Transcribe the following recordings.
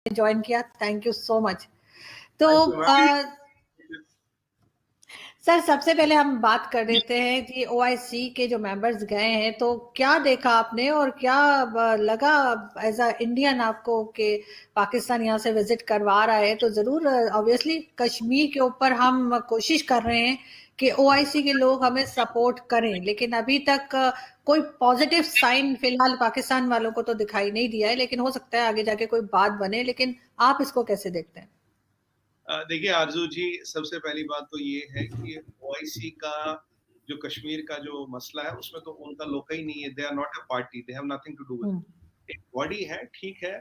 Join किया, thank you so much. तो sir सबसे पहले हम बात कर लेते हैं कि ओआईसी के जो मेंबर्स गए हैं, तो क्या देखा आपने और क्या लगा एज अ इंडियन आपको कि पाकिस्तान यहाँ से विजिट करवा रहा है? तो जरूर ऑब्वियसली कश्मीर के ऊपर हम कोशिश कर रहे हैं कि ओआईसी के लोग हमें सपोर्ट करें, लेकिन अभी तक कोई पॉजिटिव साइन फिलहाल पाकिस्तान वालों को तो दिखाई नहीं दिया है, लेकिन हो सकता है आगे जाके कोई बात बने। लेकिन आप इसको कैसे देखते हैं? देखिए आरजू जी, सबसे पहली बात तो ये है कि ओआईसी का जो कश्मीर का जो मसला है उसमें तो उनका लोका ही नहीं है। They are not a party, they have nothing to do with. एक बॉडी है, ठीक है।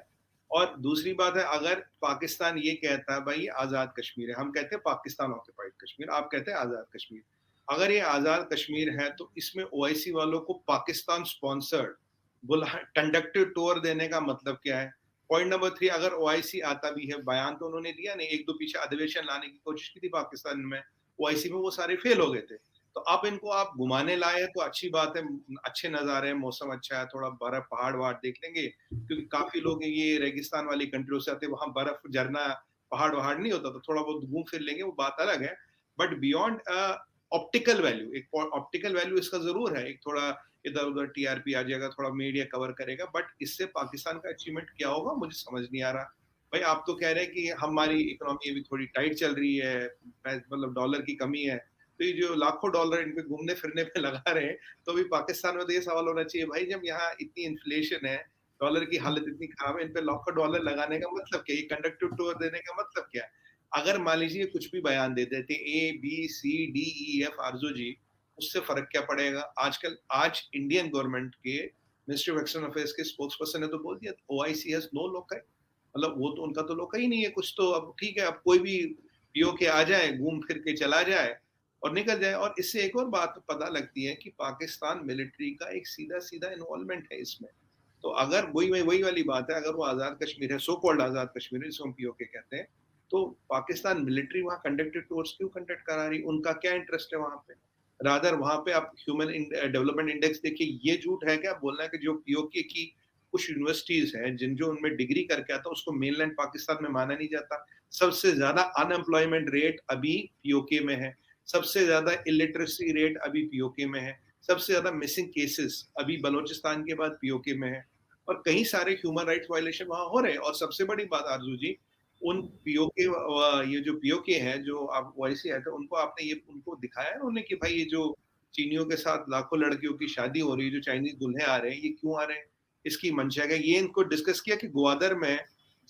और दूसरी बात है, अगर पाकिस्तान ये कहता है भाई आजाद कश्मीर है, हम कहते हैं पाकिस्तान ऑक्यूपाइड कश्मीर, आप कहते हैं आजाद कश्मीर। अगर ये आजाद कश्मीर है तो इसमें ओआईसी वालों को पाकिस्तान स्पॉन्सर्ड कंडक्टेड टूर देने का मतलब क्या है? पॉइंट नंबर 3, अगर ओआईसी आता भी है, बयान तो उन्होंने दिया नहीं, एक दो पीछे अधिवेशन लाने की कोशिश की थी पाकिस्तान में, ओआईसी में वो सारे फेल हो गए थे। तो अब इनको आप घुमाने लाए हैं तो अच्छी बात है, अच्छे नजारे हैं, मौसम अच्छा है, थोड़ा बर्फ पहाड़ वहाड़ देख लेंगे, क्योंकि काफी लोग ये रेगिस्तान वाली कंट्रियों से आते, वहां बर्फ झरना पहाड़ वहाड़ नहीं होता, तो थोड़ा बहुत घूम फिर लेंगे, वो बात अलग है। बट बियॉन्ड ऑप्टिकल वैल्यू, एक ऑप्टिकल वैल्यू इसका जरूर है, एक थोड़ा इधर उधर टीआरपी आ जाएगा, थोड़ा मीडिया कवर करेगा, बट इससे पाकिस्तान का अचीवमेंट क्या होगा मुझे समझ नहीं आ रहा। भाई आप तो कह रहे हैं कि हमारी इकोनॉमी अभी थोड़ी टाइट चल रही है, मतलब डॉलर की कमी है, तो ये जो लाखों डॉलर इन पे घूमने फिरने पे लगा रहे हैं, तो अभी पाकिस्तान में तो ये सवाल होना चाहिए, भाई जब यहाँ इतनी इन्फ्लेशन है, डॉलर की हालत इतनी खराब है, इन पे लाखों डॉलर लगाने का मतलब क्या, ये कंडक्टिव टूर देने का मतलब क्या? अगर मान लीजिए कुछ भी बयान दे देते ABCDEF आरजू जी, उससे फर्क क्या पड़ेगा? आजकल आज इंडियन गवर्नमेंट के मिनिस्ट्री ऑफ एक्सटर्नल अफेयर्स के स्पोक्स पर्सन ने तो बोल दिया, ओआईसी हैज नो लोकाई, मतलब वो तो उनका तो लोका ही नहीं है कुछ। तो अब ठीक है, अब कोई भी पीओके आ जाए, घूम फिर के चला जाए और निकल जाए। और इससे एक और बात पता लगती है कि पाकिस्तान मिलिट्री का एक सीधा सीधा इन्वॉल्वमेंट है इसमें। तो अगर वही वाली बात है, अगर वो आजाद कश्मीर है, सो कॉल्ड आजाद कश्मीर है जिसको हम पीओके कहते हैं, तो पाकिस्तान मिलिट्री वहां कंडक्टेड टूर्स क्यों कंडक्ट करा रही? उनका क्या इंटरेस्ट है वहां पे? रादर वहां पे आप ह्यूमन डेवलपमेंट इंडेक्स देखिए, ये झूठ है क्या बोलना है कि जो पीओके की कुछ यूनिवर्सिटीज हैं जिन जो उनमें डिग्री करके आता उसको मेनलैंड पाकिस्तान में माना नहीं जाता। सबसे ज्यादा अनएम्प्लॉयमेंट रेट अभी पीओके में है, सबसे ज्यादा इलिटरेसी रेट अभी पीओके में है, सबसे ज्यादा मिसिंग केसेस अभी बलोचिस्तान के बाद पीओके में है, और कई सारे ह्यूमन राइट्स वायलेशन वहां हो रहे हैं। और सबसे बड़ी बात आरजू जी, उन पीओके, ये जो पीओके हैं जो आप ओआईसी आए थे, उनको आपने ये उनको दिखाया है उन्होंने कि भाई ये जो चीनियों के साथ लाखों लड़कियों की शादी हो रही है, जो चाइनीज दूल्हे आ रहे हैं, ये क्यों आ रहे हैं, इसकी मंशा क्या? ये इनको डिस्कस किया कि ग्वादर में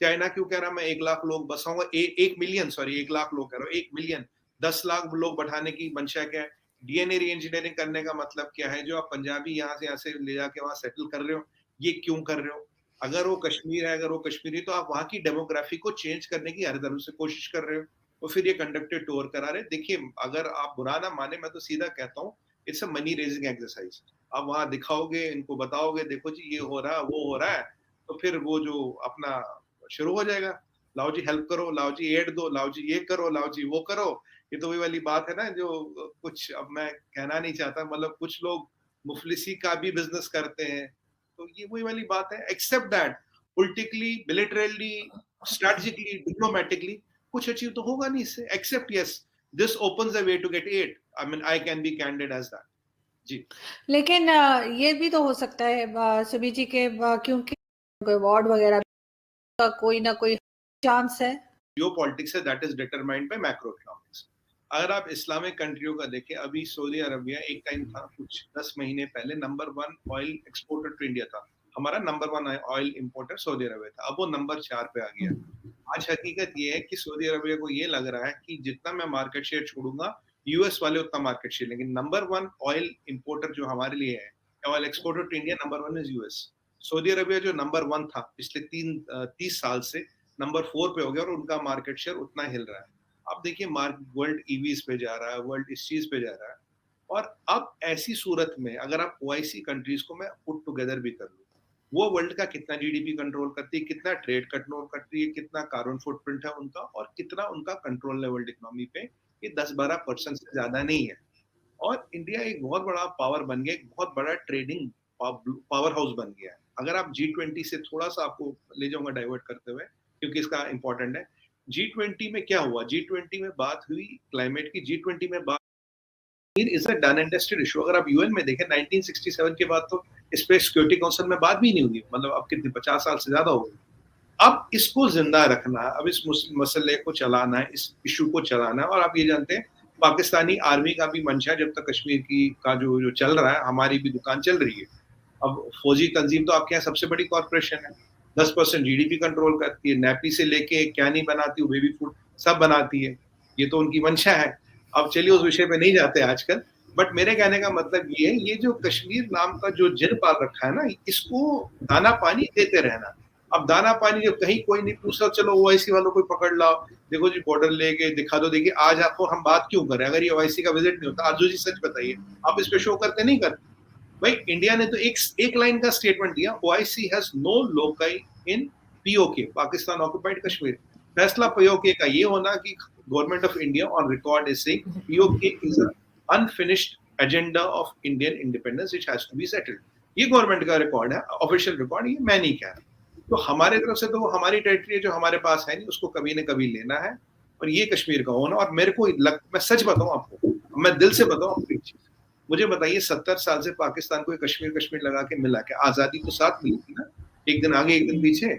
चाइना क्यों कह रहा मैं 1 लाख लोग बसाऊंगा, 1 मिलियन, सॉरी 1 लाख लोग कह रहा हूँ, 1 मिलियन, 10 लाख लोग बढ़ाने की मंशा क्या है? डीएनए री इंजीनियरिंग करने का मतलब क्या है? जो आप पंजाबी यहाँ से ले जाके वहां सेटल कर रहे हो, ये क्यों कर रहे हो? अगर वो कश्मीर है, अगर वो कश्मीरी, तो आप वहां की डेमोग्राफी को चेंज करने की हर तरह से कोशिश कर रहे हो, तो फिर ये कंडक्टेड टूर करा रहे। देखिए अगर आप बुरा ना माने, मैं तो सीधा कहता हूँ, it's a money raising exercise. आप वहां दिखाओगे, इनको बताओगे देखो जी ये हो रहा है, वो हो रहा है, तो फिर वो जो अपना शुरू हो जाएगा, लाओ जी हेल्प करो, लाओ जी एड दो, लाओ जी ये करो, लाओ जी वो करो। ये तो वही वाली बात है ना, जो कुछ अब मैं कहना नहीं चाहता, मतलब कुछ लोग मुफलिसी का भी बिजनेस करते हैं, तो ये वही वाली बात है। Except that politically, militarily, strategically, diplomatically कुछ अचीव तो होगा नहीं इससे, except yes this opens the way to get aid. I mean I can be candid as that जी। लेकिन ये भी तो हो सकता है सुबी जी के, क्योंकि अवार्ड वगैरह का कोई ना कोई चांस है। जो पॉलिटिक्स है that is determined by macro economics. अगर आप इस्लामिक कंट्रियों का देखें, अभी सऊदी अरबिया एक टाइम था कुछ 10 महीने पहले number 1 oil exporter to India था, हमारा number 1 oil importer Saudi Arabia था, अब वो नंबर 4 पे आ गया। आज हकीकत ये है कि सऊदी अरबिया को ये लग रहा है कि जितना मैं मार्केट शेयर छोड़ूंगा, यूएस वाले उतना मार्केट शेयर लेंगे। नंबर 1 ऑयल इंपोर्टर जो हमारे लिए है, oil exporter to India, number 1 is US. Saudi Arabia जो नंबर 1 था पिछले 30 साल से, नंबर 4 पे हो गया, और उनका मार्केट शेयर उतना हिल रहा है। अब देखिए वर्ल्ड ईवीज पे जा रहा है, वर्ल्ड इस चीज पे जा रहा है। और अब ऐसी सूरत में अगर आप ओआईसी कंट्रीज को मैं पुट टुगेदर भी कर लूं, वो वर्ल्ड का कितना जीडीपी कंट्रोल करती है, कितना ट्रेड कंट्रोल करती है, कितना कार्बन फुटप्रिंट है उनका, और कितना उनका कंट्रोल है वर्ल्ड इकोनॉमी पे, ये 10-12% से ज्यादा नहीं है। और इंडिया एक बहुत बड़ा पावर बन गया, एक बहुत बड़ा ट्रेडिंग पावर हाउस बन गया है। अगर आप G20 से थोड़ा सा आपको ले जाऊंगा डाइवर्ट करते हुए, क्योंकि इसका इंपॉर्टेंट है। G20 में क्या हुआ, G20 में बात हुई क्लाइमेट की, G20 में बात is a done and dusted issue. अगर आप यूएन में देखें 1967 के बाद तो इस पे सिक्योरिटी काउंसिल में बात भी नहीं हुई, मतलब अब कितने 50 साल से ज्यादा हो गए। अब इसको जिंदा रखना, अब इस मसले को चलाना है, इस इशू को चलाना है। और आप ये जानते हैं पाकिस्तानी आर्मी का भी मंशा जब तक कश्मीर की का जो चल रहा है, हमारी भी दुकान चल रही है। अब फौजी तंजीम तो आपके यहाँ सबसे बड़ी कॉर्पोरेशन है, 10% जीडीपी कंट्रोल करती है, नैपी से लेके क्या नहीं बनाती है, बेबी फूड सब बनाती है, ये तो उनकी मंशा है। अब चलिए उस विषय पे नहीं जाते आजकल, बट मेरे कहने का मतलब ये है, ये जो कश्मीर नाम का जो जिन पाल रखा है ना, इसको दाना पानी देते रहना। अब दाना पानी जब कहीं कोई नहीं पूछता, चलो ओआईसी वालों को पकड़ लाओ, देखो जी बॉर्डर ले गए, दिखा दो। देखिए आज आपको हम बात क्यों करें, अगर ये ओआईसी का विजिट नहीं होता, आजू जी सच बताइए, आप इस पे शो करते नहीं करते? भाई इंडिया ने तो एक लाइन का स्टेटमेंट दिया, OIC has no locus in POK, Pakistan occupied Kashmir. फैसला पीओके का ये होना कि government of India on record is saying POK is a unfinished agenda of Indian independence which has to be settled. ये गवर्नमेंट का record है, official record, ये मैं नहीं कह रहा। तो हमारे तरफ से तो वो हमारी टेरिटरी है जो हमारे पास है नहीं, उसको कभी न कभी लेना है, और ये कश्मीर का होना। और मेरे को मैं सच बताऊं आपको, मैं दिल से बताऊं आपको एक चीज, मुझे बताइए 70 साल से पाकिस्तान को कश्मीर कश्मीर लगा के मिला के, आजादी तो साथ मिली थी ना, एक दिन आगे एक दिन पीछे।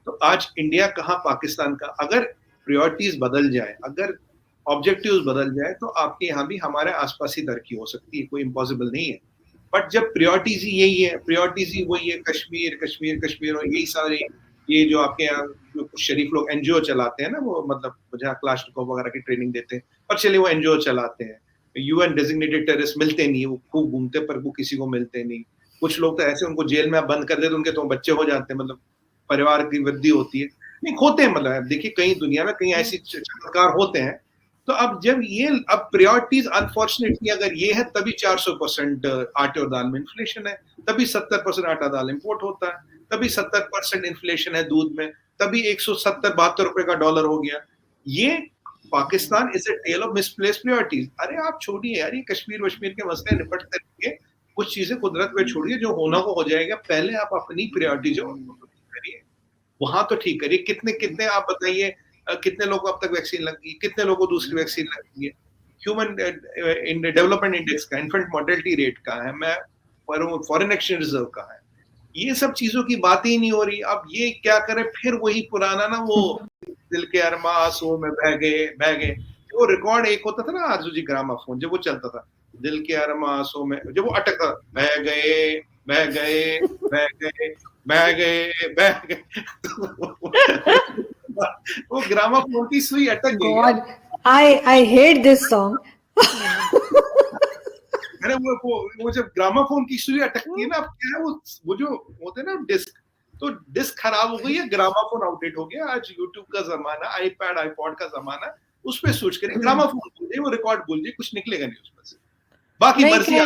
तो आज इंडिया कहाँ पाकिस्तान का? अगर प्रायोरिटीज बदल जाए, अगर ऑब्जेक्टिव्स बदल जाए, तो आपके यहाँ भी हमारे आसपास ही तरक्की हो सकती है, कोई इम्पॉसिबल नहीं है। बट जब प्रायोरिटीज ही यही है, प्रायोरिटीज ही वही है, कश्मीर कश्मीर कश्मीर, और यही सारे ये जो आपके यहाँ जो कुछ शरीफ लोग एनजीओ चलाते हैं ना, वो मतलब जहाँ क्लाशनिकोव वगैरह की ट्रेनिंग देते हैं, पर चलिए वो एनजीओ चलाते हैं, यूएन डेजिग्नेटेड टेररिस्ट मिलते नहीं, वो खूब घूमते पर वो किसी को मिलते नहीं। कुछ लोग तो ऐसे, उनको जेल में बंद कर देते, उनके तो बच्चे हो जाते हैं, मतलब परिवार की वृद्धि होती है, नहीं होते हैं। मतलब देखिए कहीं दुनिया में कहीं ऐसी चमत्कार होते हैं। तो अब जब ये अब प्रायोरिटीज अनफॉर्चुनेटली अगर ये है, तभी 400% आटे और दाल में इन्फ्लेशन है, तभी 70% आटा दाल इंपोर्ट होता है, तभी 70% इन्फ्लेशन है दूध में, तभी 170-72 रुपए का डॉलर हो गया। ये Pakistan is a tale of misplaced priorities. अरे आप छोड़िए यार, ये कश्मीर वश्मीर के मसले निपटते रहिए, कुछ चीजें कुदरत पे छोड़िए, जो होना को हो जाएगा। पहले आप अपनी प्रायोरिटी जो करिए, वहां तो ठीक करिए। कितने कितने आप बताइए, कितने लोगों को अब तक वैक्सीन लग गई, कितने लोगों को दूसरी वैक्सीन लग गई है? ह्यूमन डेवलपमेंट इंडेक्स का, इन्फेंट मोर्टेलिटी रेट का है, मैं फॉरेन एक्सचेंज रिजर्व का है, ये सब चीजों की बात ही नहीं हो रही। अब ये क्या करे, फिर वही पुराना ना, वो दिल के अरमा आंसुओं में बह गए बह गए। वो रिकॉर्ड एक होता था ना आरजू जी, ग्रामाफोन, जब वो चलता था, दिल के अरमा आंसुओं में, जब वो अटकता, बह गए बह गए बह गए बह गए बह गए वो ग्रामाफोन की सुई अटक गई। God, I hate this song. अरे वो जब ग्रामाफोन की सुई अटकती है ना, अब क्या है, वो जो होते हैं ना डिस्क, तो डिस्क खराब हो गई है, ग्रामाफोन आउटडेट हो गया। आज यूट्यूब का जमाना, आईपैड आईपॉड का जमाना, उस पर स्विच करें, ग्रामाफोन भूल जाइए, वो रिकॉर्ड भूल जाइए, कुछ निकलेगा नहीं उसमें से। बाकी मर्जी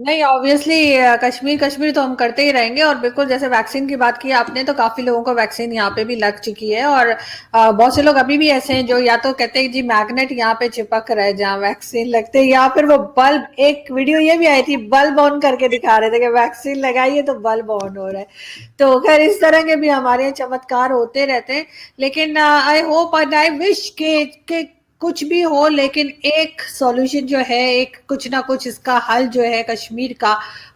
नहीं, ऑब्वियसली कश्मीर कश्मीर तो हम करते ही रहेंगे। और बिल्कुल जैसे वैक्सीन की बात की आपने, तो काफी लोगों को वैक्सीन यहाँ पे भी लग चुकी है, और बहुत से लोग अभी भी ऐसे हैं जो या तो कहते हैं जी मैग्नेट यहाँ पे चिपक रहा है जहाँ वैक्सीन लगते हैं, या फिर वो बल्ब, एक वीडियो ये भी आई थी, बल्ब ऑन करके दिखा रहे थे कि वैक्सीन लगाइए तो बल्ब ऑन हो रहा है। तो खैर इस तरह के भी हमारे यहाँ चमत्कार होते रहते हैं। लेकिन I hope and I wish के कुछ भी हो, लेकिन एक सॉल्यूशन जो है, एक कुछ ना कुछ इसका हल जो है कश्मीर का,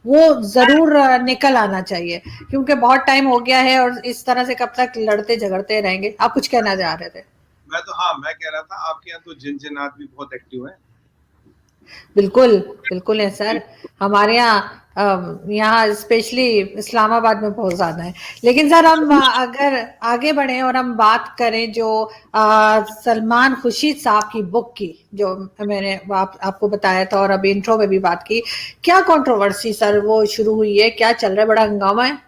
वो जरूर निकल आना चाहिए, क्योंकि बहुत टाइम हो गया है और इस तरह से कब तक लड़ते झगड़ते रहेंगे। आप कुछ कहना चाह रहे थे? मैं कह रहा था आपके यहाँ तो जिन-जिनात भी बहुत एक्टिव है। बिल्कुल बिल्कुल है सर, हमारे यहाँ स्पेशली इस्लामाबाद में बहुत ज्यादा है। लेकिन सर हम अगर आगे बढ़े और हम बात करें जो सलमान खुर्शीद साहब की बुक की, जो मैंने आपको बताया था और अभी इंट्रो में भी बात की, क्या कंट्रोवर्सी सर वो शुरू हुई है, क्या चल रहा है, बड़ा हंगामा है?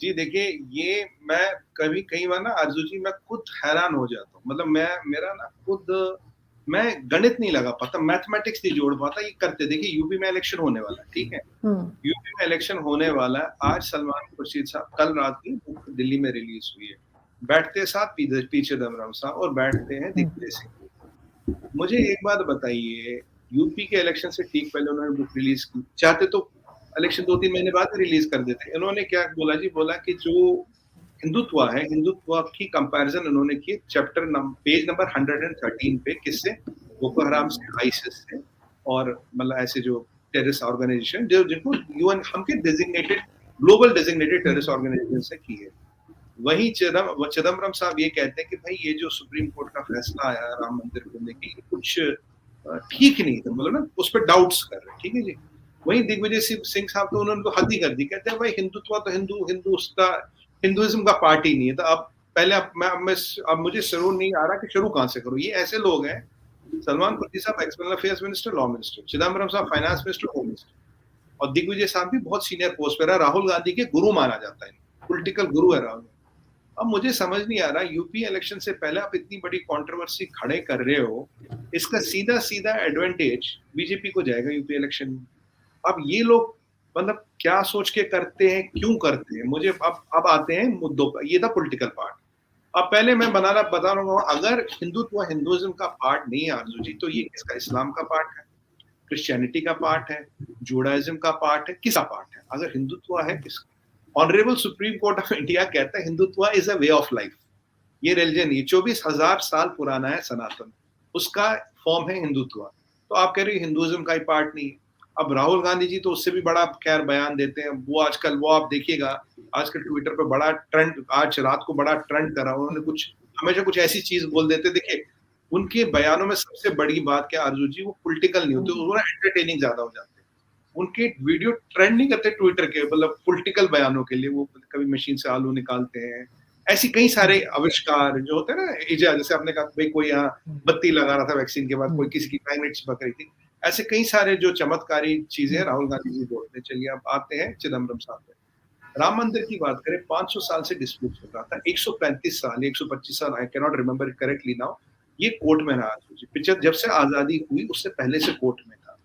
जी देखिए, ये मैं कभी कई बार ना आरजू जी, मैं खुद हैरान हो जाता हूँ। मतलब मेरा ना खुद, मैं गणित नहीं लगा पाता, मैथमेटिक्स नहीं जोड़ पाता। ये करते देखिए, यूपी में इलेक्शन होने वाला है, ठीक है, यूपी में इलेक्शन होने वाला है। आज सलमान खुर्शीद साहब, कल रात की बुक दिल्ली में रिलीज हुई है, बैठते साथ पीछे दमराव साहब और बैठते हैं दिग्विजय सिंह। मुझे एक बात बताइए, यूपी के इलेक्शन से ठीक पहले उन्होंने बुक रिलीज की, चाहते तो इलेक्शन 2-3 महीने बाद रिलीज कर देते। इन्होंने क्या बोला जी, बोला कि जो हिंदुत्व है, हिंदुत्व की कंपैरिजन उन्होंने की पेज नंबर 113 पे, किससे? बोको हराम से, आईसिस से, और मतलब ऐसे जो टेररिस्ट ऑर्गेनाइजेशन जो जिनको यूएन हम के designated global designated terrorist organization से की है। वहीं चिदम्बरम साहब ये कहते हैं कि भाई ये जो सुप्रीम कोर्ट का फैसला आया राम मंदिर को लेके, कुछ ठीक नहीं था, मतलब ना उस पर डाउट्स कर रहे हैं, ठीक है जी। वहीं दिग्विजय सिंह साहब तो उन्होंने तो हद ही कर दी, कहते हैं भाई हिंदुत्व तो हिंदुइज्म का पार्ट ही नहीं है। तो अब पहले अब मुझे शुरू नहीं आ रहा कि शुरू कहां से करूं। ये ऐसे लोग हैं, सलमान खुर्शीद साहब external affairs minister, law minister, Chidambaram साहब फाइनेंस मिनिस्टर, होम मिनिस्टर, और दिग्विजय साहब भी बहुत सीनियर पोस्ट पर है, राहुल गांधी के गुरु माना जाता है, पॉलिटिकल गुरु है राहुल। अब मुझे समझ नहीं आ रहा, यूपी इलेक्शन से पहले आप इतनी बड़ी कंट्रोवर्सी खड़े कर रहे हो, इसका सीधा सीधा एडवांटेज बीजेपी को जाएगा यूपी इलेक्शन में। अब ये लोग मतलब क्या सोच के करते हैं, क्यों करते हैं, मुझे अब आते हैं मुद्दों पर। ये था पॉलिटिकल पार्ट। अब पहले मैं बता रहा हूँ, अगर हिंदुत्व हिंदुइज्म का पार्ट नहीं है आरजू जी, तो ये किसका? इस्लाम का पार्ट है, क्रिश्चियनिटी का पार्ट है, जुडाइज्म का पार्ट है, किसका पार्ट है? अगर हिंदुत्व है किसका? Honourable supreme court of India कहता है Hindutva is a way of life. ये रिलीजन, ये 24,000 साल पुराना है, सनातन, उसका फॉर्म है हिंदुत्व। तो आप कह रहे हो हिंदुइज्म का ही पार्ट नहीं है। अब राहुल गांधी जी तो उससे भी बड़ा खैर बयान देते हैं। वो आजकल, वो आप देखिएगा आजकल ट्विटर पे बड़ा ट्रेंड, आज रात को बड़ा ट्रेंड करा, उन्होंने कुछ हमेशा कुछ ऐसी चीज बोल देते। देखिए उनके बयानों में सबसे बड़ी बात क्या आरजू जी, वो पॉलिटिकल नहीं होते, वो एंटरटेनिंग ज्यादा हो जाते हैं। उनके वीडियो ट्रेंड नहीं करते ट्विटर के, मतलब पॉलिटिकल बयानों के लिए। वो कभी मशीन से आलू निकालते हैं, ऐसी कई सारे आविष्कार जो होते हैं ना, जैसे आपने कहा भाई कोई यहाँ बत्ती लगा रहा था वैक्सीन के बाद, कोई किसी की मैग्नेट चिपक रही थी, ऐसे कई सारे जो चमत्कारी चीजें राहुल गांधी जी बोलते हैं। चलिए अब आते हैं चिदम्बरम साहब पे। राम मंदिर की बात करें, 500 साल से डिस्प्यूट चल रहा था, 135 साल, 125 साल, I can not remember correctly now, ये कोर्ट में रहा। पिक्चर जब से आजादी हुई उससे पहले से कोर्ट में था,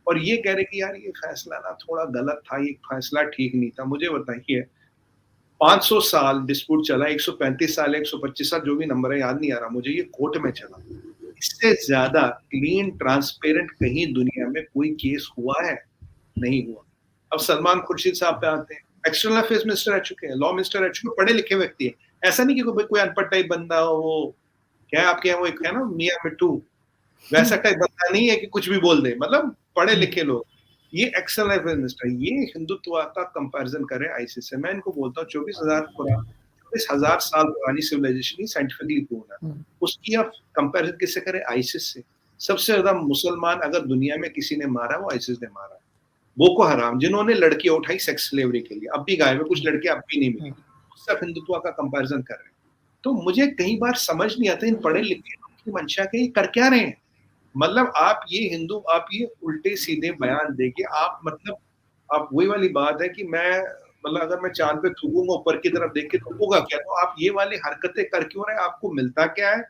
और ये कह रहे कि यार ये फैसला ना थोड़ा गलत था, ये फैसला ठीक नहीं था। मुझे बताइए 500 साल डिस्प्यूट चला, 135 साल, 125 साल, जो भी नंबर है याद नहीं आ रहा मुझे, ये कोर्ट में चला। इससे ज्यादा क्लीन ट्रांसपेरेंट कहीं दुनिया में कोई केस हुआ है? नहीं हुआ। अब सलमान खुर्शीद साहब पे आते हैं, एक्सटर्नल अफेयर्स मिनिस्टर रह चुके हैं, लॉ मिनिस्टर रह चुके हैं, पढ़े लिखे व्यक्ति है। ऐसा नहीं कि कोई अनपढ़ टाइप बंदा हो, वो क्या है आपके यहाँ वो एक है ना मियां मिट्टू, वैसा टाइप बंदा नहीं है कि कुछ भी बोल दे, मतलब पढ़े लिखे लोग। ये एक्सटर्नल अफेयर्स मिनिस्टर, ये हिंदुत्व का कंपैरिजन करे आईसिस से। मैं इनको बोलता हूँ 24,000 साल पुरानी सिविलाइजेशन ही साइंटिफिकली प्रूवन है, उसकी आप कंपैरिजन किससे करें? आईसिस से। सबसे ज्यादा मुसलमान अगर दुनिया में किसी ने मारा, वो आईसिस ने मारा। बोको हराम, जिन्होंने लड़कियां उठाई सेक्स स्लेवरी के लिए, अब भी गायब है, कुछ लड़कियां अब भी नहीं मिली, उससे हिंदुत्व का कंपैरिजन कर रहे हैं। तो मुझे कई बार समझ नहीं आता इन पढ़े लिखे लोगों की मंशा के, ये कर क्या रहे हैं। मतलब आप ये उल्टे सीधे बयान देके आप, मतलब आप वही वाली बात है कि मैं, मतलब अगर मैं चांद पे थूकूंगा ऊपर की तरफ देख के तो होगा क्या? तो आप ये वाली हरकतें कर क्यों रहे? आपको मिलता क्या है?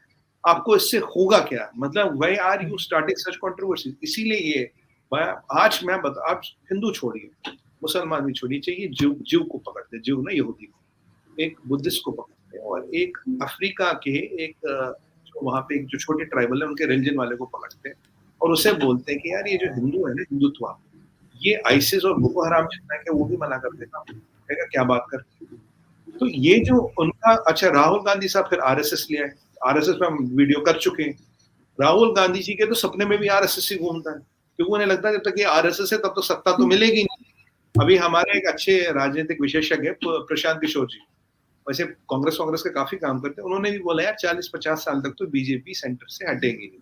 आपको इससे होगा क्या? मतलब why are you starting such controversy? इसीलिए ये आज मैं बता, आप हिंदू छोड़िए, मुसलमान भी छोड़िए, चाहिए जीव को पकड़ते, जीव ना यहूदी को, एक बुद्धिस्ट को पकड़ते हैं, और एक अफ्रीका के एक वहां पे एक जो छोटे ट्राइबल है उनके रिलीजन वाले को पकड़ते हैं, और उसे बोलते हैं कि यार ये जो हिंदू है ना, हिंदुत्व, ये आईसिस और बोको हराम जितना है वो भी मना कर देता, क्या बात करते हैं। तो ये जो उनका, अच्छा राहुल गांधी साहब फिर आरएसएस लिया है, आरएसएस पे हम वीडियो कर चुके हैं। राहुल गांधी जी के तो सपने में भी आरएसएस ही घूमता है, क्योंकि उन्हें लगता है जब तक ये आरएसएस है तब तो सत्ता तो मिलेगी नहीं। अभी हमारे एक अच्छे राजनीतिक विशेषज्ञ प्रशांत किशोर जी, वैसे कांग्रेस के काफी काम करते हैं, उन्होंने भी बोला यार 40-50 साल तक तो बीजेपी सेंटर से हटेगी नहीं।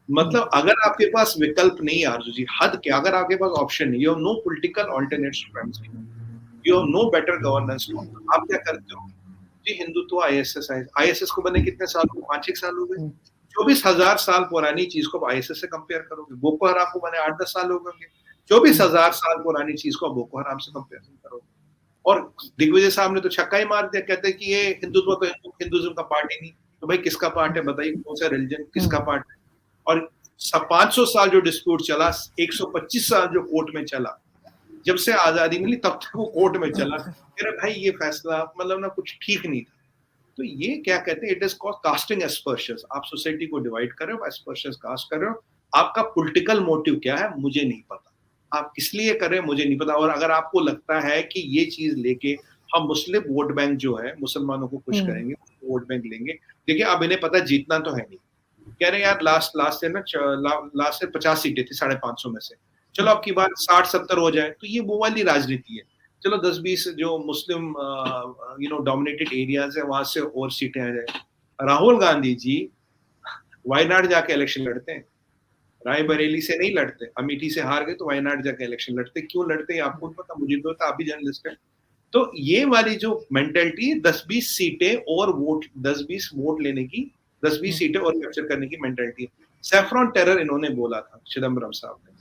मतलब अगर आपके पास विकल्प नहीं है आरजू जी, हद क्या, अगर आपके पास ऑप्शन नहीं, you have no political alternative, you have no better governance, आप क्या करते हो जी? हिंदुत्व आईएसएस को बने कितने साल हो? 5-6 साल हो गए। 24,000 साल पुरानी चीज को आईएसएस से कंपेयर करोगे, बोको हराम को बने 8-10 साल हो गए। 24,000 साल पुरानी चीज को बोको हराम से कंपेयर करोगे। और दिग्विजय साहब ने तो छक्का ही मार दिया, कहते हैं कि ये हिंदुत्व तो हिंदुइज्म का पार्ट ही नहीं। तो भाई किसका पार्ट है बताइए, कौन सा रिलीजन किसका पार्ट है? और 500 साल जो डिस्प्यूट चला, 125 साल जो कोर्ट में चला, जब से आजादी मिली तब तक वो कोर्ट में चला। मेरा भाई ये फैसला मतलब ना कुछ ठीक नहीं था। तो ये क्या कहते हैं, इट इज कॉल्ड कास्टिंग एस्पर्शंस। आप सोसाइटी को डिवाइड कर रहे हो, एस्पर्शंस कास्ट कर रहे हो। आपका पॉलिटिकल मोटिव क्या है मुझे नहीं पता, आप किस लिए कर रहे हैं मुझे नहीं पता। और अगर आपको लगता है कि ये चीज लेके हम मुस्लिम वोट बैंक जो है मुसलमानों को खुश करेंगे, वोट बैंक लेंगे। देखिए अब इन्हें पता जीतना तो है नहीं, कह रहे यार लास्ट से ना लास्ट से 50 सीटें थी 550 में से, चलो अब की बार 60-70 हो जाए, तो ये वो वाली राजनीति है। चलो 10-20 जो मुस्लिम डोमिनेटेड एरियाज है वहां से और सीटें आ जाए। राहुल गांधी जी वायनाड जाके इलेक्शन लड़ते हैं, रायबरेली से नहीं लड़ते, अमेठी से हार गए तो वायनाड जाके इलेक्शन लड़ते। क्यों लड़ते हैं आपको पता, मुझे तो पता, आप भी जर्नलिस्ट हैं। तो ये वाली जो मेंटेलिटी 10-20 सीटें और वोट, 10-20 वोट लेने की, 10-20 सीटें और कैप्चर करने की मेंटेलिटी। सैफरॉन टेरर इन्होंने बोला था चिदम्बरम साहब ने।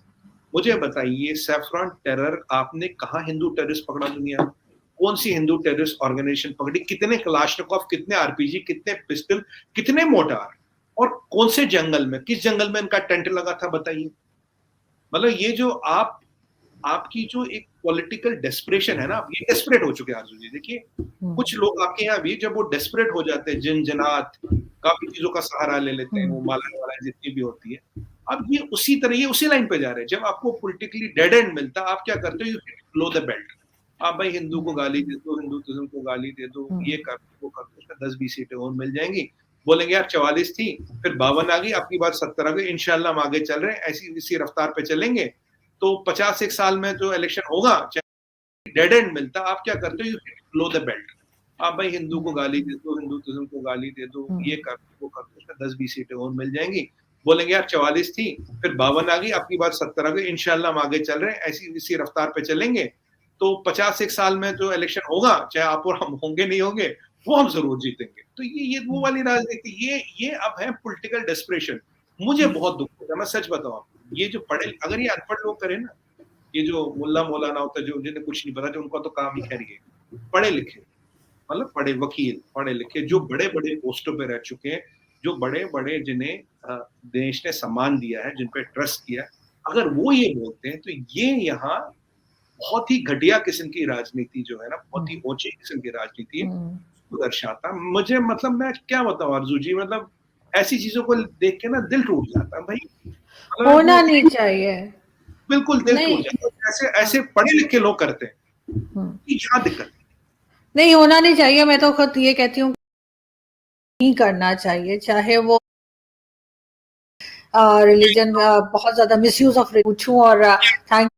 मुझे बताइए सैफरॉन टेरर आपने कहा हिंदू टेररिस्ट पकड़ा दुनिया में? कौन सी हिंदू टेररिस्ट ऑर्गेनाइजेशन पकड़ी? कितने कलाशनिकोव, कितने आरपीजी, कितने पिस्टल, कितने मोटार, और कौन से जंगल में, किस जंगल में इनका टेंट लगा था बताइए। मतलब ये जो आपकी जो एक पॉलिटिकल डेस्परेशन है ना, ये डेस्परेट हो चुके हैं आरजू जी। देखिए कुछ लोग आपके यहाँ भी जब वो डेस्परेट हो जाते हैं, जिनजनात काफी चीजों का सहारा ले लेते हैं, वो माला वाला जितनी भी होती है। अब ये उसी तरह, ये उसी लाइन पे जा रहे हैं। जब आपको पॉलिटिकली डेड एंड मिलता है, आप क्या करते हो, यू लो द बेल्ट। आप भाई हिंदू को गाली दे दो, हिंदुत्व को गाली दे दो, ये कर दो, वो कर दो, उसमें 10-20 सीटें और मिल जाएंगी। बोलेंगे यार 44 थी, फिर 52 आ गई, आपकी बात 70 आ गई, इंशाल्लाह हम आगे चल रहे हैं, ऐसी इसी रफ्तार पे चलेंगे। तो 50 एक साल में जो इलेक्शन होगा, चाहे डेड एंड मिलता, आप क्या करते हो, यू लो द बेल्ट। आप भाई हिंदू को गाली दे दो, हिंदुत्व को गाली दे दो, ये कर दो, वो कर दो, उसमें 10-20 सीटें और मिल जाएंगी। बोलेंगे यार 44 थी, फिर 52 आ गई, आपकी बात 70 आ गई, इंशाल्लाह हम आगे चल रहे हैं, ऐसी इसी रफ्तार पे चलेंगे। तो 50 एक साल में जो इलेक्शन होगा, चाहे आप और हम होंगे नहीं होंगे, वो हम जरूर जीतेंगे। तो ये वो वाली राजनीति, ये अब है पॉलिटिकल डेस्परेशन। मुझे बहुत दुख होता है, मैं सच बताऊं आपको। ये जो पढ़े, अगर ये अनपढ़ लोग करें ना, ये जो मुल्ला मौलाना होता है, जो जिन्हें कुछ नहीं पता, जो उनका तो काम ही खैर ये, पढ़े लिखे, मतलब पढ़े वकील, पढ़े लिखे, जो बड़े बड़े पोस्टों पे रह चुके हैं, जो बड़े बड़े जिन्हें देश ने सम्मान दिया है, जिन पे ट्रस्ट किया, अगर वो ये बोलते हैं, तो ये यहाँ बहुत ही घटिया किस्म की राजनीति जो है ना, बहुत ही ऊंची किस्म की राजनीति है, उसको दर्शाता। मुझे मतलब मैं क्या बताऊं आरजू जी, मतलब ऐसी चीजों को देख के ना दिल टूट जाता है भाई। होना नहीं चाहिए, बिल्कुल दिल टूट जाता है, ऐसे ऐसे पढ़े लिखे लोग करते हैं, क्या दिक्कत नहीं, होना नहीं चाहिए। मैं तो खुद ये कहती हूँ नहीं करना चाहिए, चाहे वो रिलीजन बहुत ज्यादा मिसयूज ऑफ पूछूं। और थैंक